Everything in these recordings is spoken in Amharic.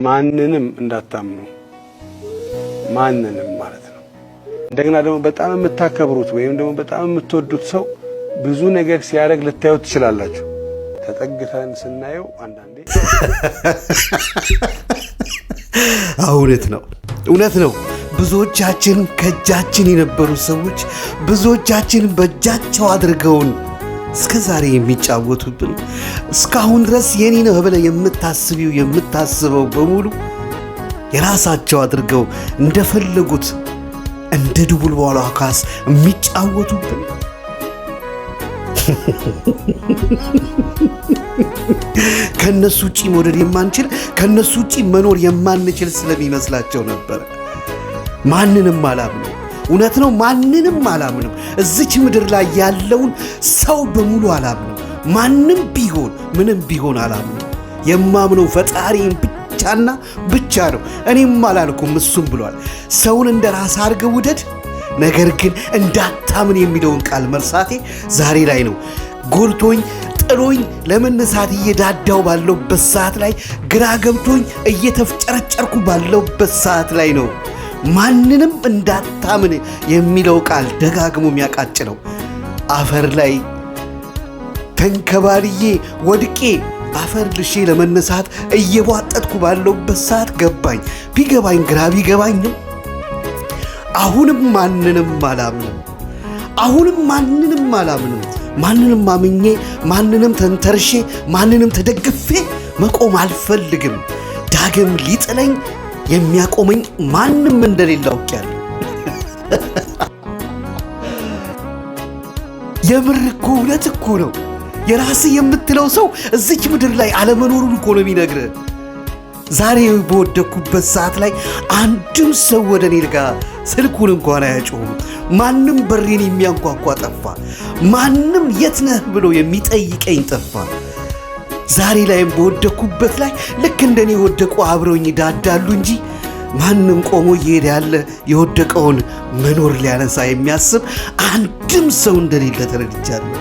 ማንንም እንዳታምኑ ማንንም ማለት ነው። እንደገና ደግሞ በጣም የምታከብሩት ወይም ደግሞ በጣም የምትወዱት ሰው ብዙ ነገር ሲያደርግ ልታዩት ትችላላችሁ። ተጠግተን ስናየው አንዳንዴ እውነት ነው። ብዙዎቻችን ከእጃችን የነበሩ ሰዎች ብዙዎቻችን በእጃቸው አድርገውን እስከዛሬ የሚጫወቱብን እስካሁን ድረስ የኔ ነው ብለህ የምታስበው በሙሉ የራሳቸው አድርገው እንደፈለጉት እንደ ድቡልባሏ ኳስ የሚጫወቱብን ከነሱ ውጪ መውደድ የማንችል ከነሱ ውጪ መኖር የማንችል ስለሚመስላቸው ነበር። ማንንም አላምንም። እውነት ነው፣ ማንንም አላምንም። እዚች ምድር ላይ ያለውን ሰው በሙሉ አላምንም። ማንም ቢሆን ምንም ቢሆን አላምንም። የማምነው ፈጣሪን ብቻና ብቻ ነው። እኔም አላልኩም፣ እሱም ብሏል። ሰውን እንደ ራስ አድርገህ ውደድ፣ ነገር ግን እንዳታምን የሚለውን ቃል መርሳቴ ዛሬ ላይ ነው ጎልቶኝ ጥሎኝ ለመነሳት እየዳዳው ባለውበት ሰዓት ላይ ግራ ገብቶኝ እየተፍጨረጨርኩ ባለውበት ሰዓት ላይ ነው ማንንም እንዳታምን የሚለው ቃል ደጋግሞ የሚያቃጭለው። አፈር ላይ ተንከባልዬ ወድቄ አፈር ልሼ ለመነሳት እየቧጠጥኩ ባለውበት ሰዓት ገባኝ። ቢገባኝ ግራ ቢገባኝም አሁንም ማንንም አላምንም። ማንንም አምኜ ማንንም ተንተርሼ ማንንም ተደግፌ መቆም አልፈልግም። ዳግም ሊጥለኝ የሚያቆመኝ ማንም እንደሌለ አውቄያለሁ። የምር እኮ እውነት እኮ ነው። የራስህ የምትለው ሰው እዚች ምድር ላይ አለመኖሩን እኮ ነው የሚነግርህ። ዛሬ በወደኩበት ሰዓት ላይ አንድም ሰው ወደ እኔ ጋር ስልኩን እንኳን አያጮህም። ማንም በሬን የሚያንኳኳ ጠፋ። ማንም የት ነህ ብሎ የሚጠይቀኝ ጠፋ። ዛሬ ላይም በወደኩበት ላይ ልክ እንደኔ የወደቁ አብረውኝ ዳዳሉ እንጂ ማንም ቆሞ እየሄደ ያለ የወደቀውን መኖር ሊያነሳ የሚያስብ አንድም ሰው እንደሌለ ተረድቻለሁ።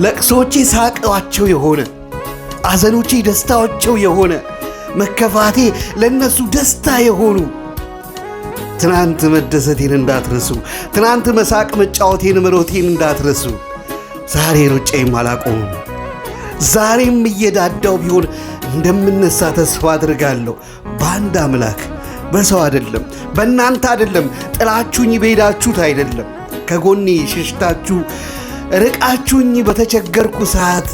ለቅሶቼ ሳቃቸው የሆነ አዘኖቼ ደስታቸው የሆነ መከፋቴ ለነሱ ደስታ የሆኑ ትናንት መደሰቴን እንዳትረሱ፣ ትናንት መሳቅ መጫወቴን መሮቴን እንዳትረሱ። ዛሬ ሩጬም አላቆምም። ዛሬም እየዳዳው ቢሆን እንደምነሳ ተስፋ አድርጋለሁ። በአንድ አምላክ፣ በሰው አይደለም፣ በእናንተ አይደለም፣ ጥላችሁኝ በሄዳችሁት አይደለም፣ ከጎኔ ሽሽታችሁ ርቃችሁኝ በተቸገርኩ ሰዓት፣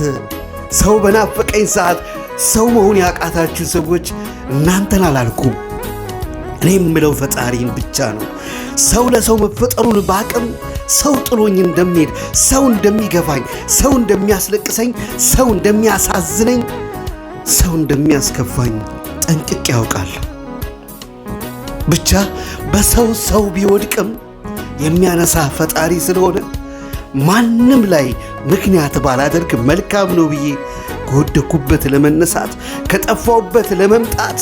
ሰው በናፈቀኝ ሰዓት ሰው መሆን ያቃታችሁ ሰዎች እናንተን አላልኩም። እኔ የምለው ፈጣሪን ብቻ ነው። ሰው ለሰው መፈጠሩን ባቅም ሰው ጥሎኝ እንደሚሄድ፣ ሰው እንደሚገፋኝ፣ ሰው እንደሚያስለቅሰኝ፣ ሰው እንደሚያሳዝነኝ፣ ሰው እንደሚያስከፋኝ ጠንቅቄ ያውቃለሁ። ብቻ በሰው ሰው ቢወድቅም የሚያነሳ ፈጣሪ ስለሆነ ማንም ላይ ምክንያት ባላደርግ መልካም ነው ብዬ ከወደኩበት ለመነሳት ከጠፋውበት ለመምጣት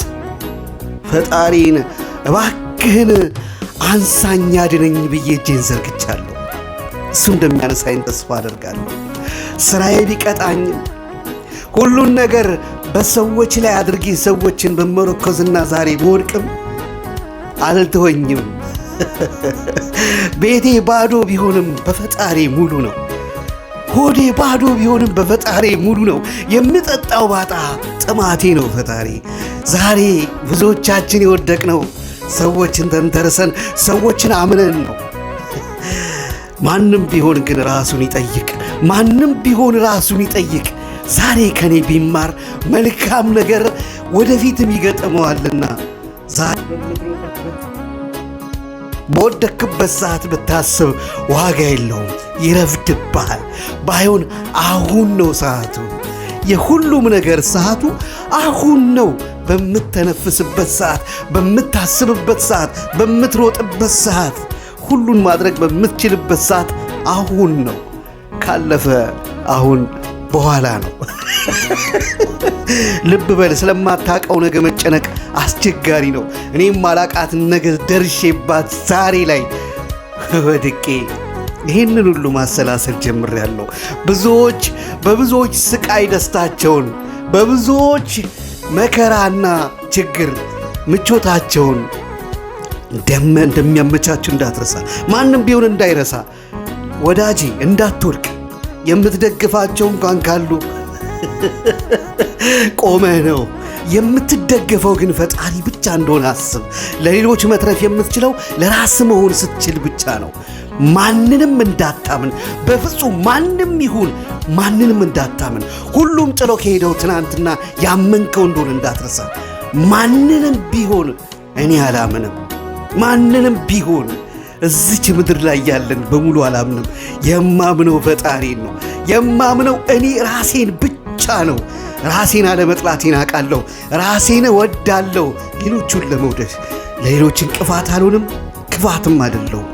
ፈጣሪን እባክህን አንሳኝ አድነኝ ብዬ እጄን ዘርግቻለሁ። እሱ እንደሚያነሳኝ ተስፋ አደርጋለሁ። ስራዬ ቢቀጣኝም ሁሉን ነገር በሰዎች ላይ አድርጌ ሰዎችን በመረኮዝና ዛሬ በወድቅም አልተወኝም። ቤቴ ባዶ ቢሆንም በፈጣሪ ሙሉ ነው። ሆዴ ባዶ ቢሆንም በፈጣሪ ሙሉ ነው። የምጠጣው ባጣ ጥማቴ ነው ፈጣሪ። ዛሬ ብዙዎቻችን የወደቅነው ሰዎችን ተንተርሰን ሰዎችን አምነን ነው። ማንም ቢሆን ግን ራሱን ይጠይቅ። ማንም ቢሆን ራሱን ይጠይቅ። ዛሬ ከኔ ቢማር መልካም ነገር ወደፊትም ይገጥመዋልና ዛሬ በወደክበት ሰዓት ብታስብ ዋጋ የለውም፣ ይረፍድብሃል። ባይሆን አሁን ነው ሰዓቱ። የሁሉም ነገር ሰዓቱ አሁን ነው። በምትተነፍስበት ሰዓት፣ በምታስብበት ሰዓት፣ በምትሮጥበት ሰዓት፣ ሁሉን ማድረግ በምትችልበት ሰዓት አሁን ነው። ካለፈ አሁን በኋላ ነው። ልብ በል። ስለማታውቀው ነገ መጨነቅ አስቸጋሪ ነው። እኔም ማላቃት ነገ ደርሼባት ዛሬ ላይ ወድቄ ይህንን ሁሉ ማሰላሰል ጀምሬያለሁ። በብዙዎች ስቃይ ደስታቸውን፣ በብዙዎች መከራና ችግር ምቾታቸውን እንደሚያመቻች እንዳትረሳ። ማንም ቢሆን እንዳይረሳ ወዳጄ፣ እንዳትወድቅ። የምትደግፋቸው እንኳን ካሉ ቆመህ ነው የምትደገፈው። ግን ፈጣሪ ብቻ እንደሆነ አስብ። ለሌሎች መትረፍ የምትችለው ለራስ መሆን ስትችል ብቻ ነው። ማንንም እንዳታምን፣ በፍጹም ማንም ይሁን ማንንም እንዳታምን። ሁሉም ጥሎ ከሄደው ትናንትና ያመንከው እንደሆነ እንዳትረሳ። ማንንም ቢሆን እኔ አላምንም። ማንንም ቢሆን እዚች ምድር ላይ ያለን በሙሉ አላምንም። የማምነው ፈጣሪን ነው። የማምነው እኔ ራሴን ብቻ ነው። ራሴን አለመጥላቴን አውቃለሁ። ራሴን እወዳለሁ። ሌሎቹን ለመውደድ ለሌሎች እንቅፋት አልሆንም፣ ክፋትም አይደለሁም።